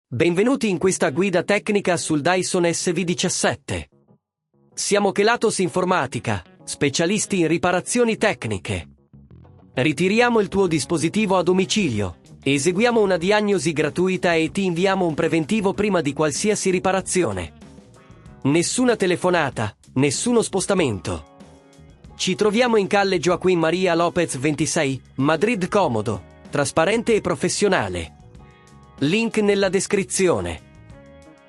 Benvenuti in questa guida tecnica sul Dyson SV17. Siamo Kelatos Informatica, specialisti in riparazioni tecniche. Ritiriamo il tuo dispositivo a domicilio, eseguiamo una diagnosi gratuita e ti inviamo un preventivo prima di qualsiasi riparazione. Nessuna telefonata, nessuno spostamento. Ci troviamo in calle Joaquín María López 26, Madrid comodo, trasparente e professionale. Link nella descrizione.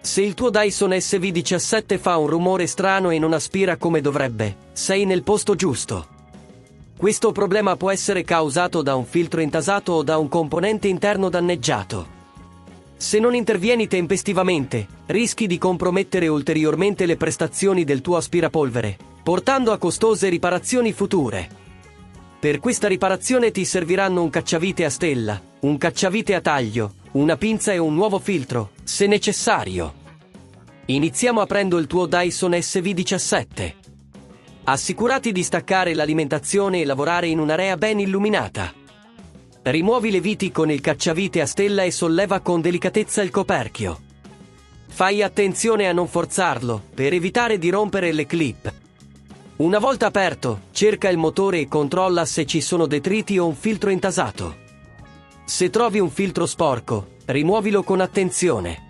Se il tuo Dyson SV17 fa un rumore strano e non aspira come dovrebbe, sei nel posto giusto. Questo problema può essere causato da un filtro intasato o da un componente interno danneggiato. Se non intervieni tempestivamente, rischi di compromettere ulteriormente le prestazioni del tuo aspirapolvere, portando a costose riparazioni future. Per questa riparazione ti serviranno un cacciavite a stella, un cacciavite a taglio, una pinza e un nuovo filtro, se necessario. Iniziamo aprendo il tuo Dyson SV17. Assicurati di staccare l'alimentazione e lavorare in un'area ben illuminata. Rimuovi le viti con il cacciavite a stella e solleva con delicatezza il coperchio. Fai attenzione a non forzarlo, per evitare di rompere le clip. Una volta aperto, cerca il motore e controlla se ci sono detriti o un filtro intasato. Se trovi un filtro sporco, rimuovilo con attenzione.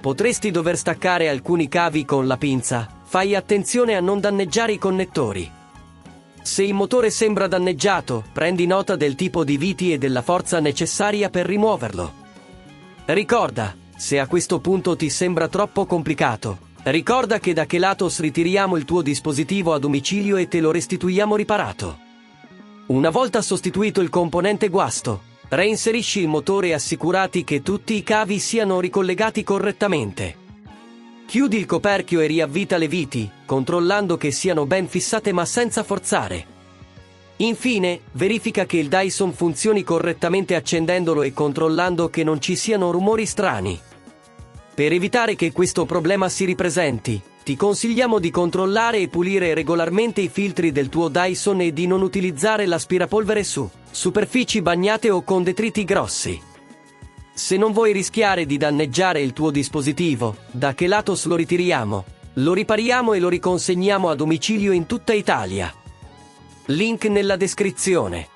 Potresti dover staccare alcuni cavi con la pinza, fai attenzione a non danneggiare i connettori. Se il motore sembra danneggiato, prendi nota del tipo di viti e della forza necessaria per rimuoverlo. Ricorda, se a questo punto ti sembra troppo complicato, ricorda che da Kelatos ritiriamo il tuo dispositivo a domicilio e te lo restituiamo riparato. Una volta sostituito il componente guasto, reinserisci il motore assicurati che tutti i cavi siano ricollegati correttamente. Chiudi il coperchio e riavvita le viti, controllando che siano ben fissate ma senza forzare. Infine, verifica che il Dyson funzioni correttamente accendendolo e controllando che non ci siano rumori strani. Per evitare che questo problema si ripresenti, ti consigliamo di controllare e pulire regolarmente i filtri del tuo Dyson e di non utilizzare l'aspirapolvere su superfici bagnate o con detriti grossi. Se non vuoi rischiare di danneggiare il tuo dispositivo, da Kelatos lo ritiriamo, lo ripariamo e lo riconsegniamo a domicilio in tutta Italia. Link nella descrizione.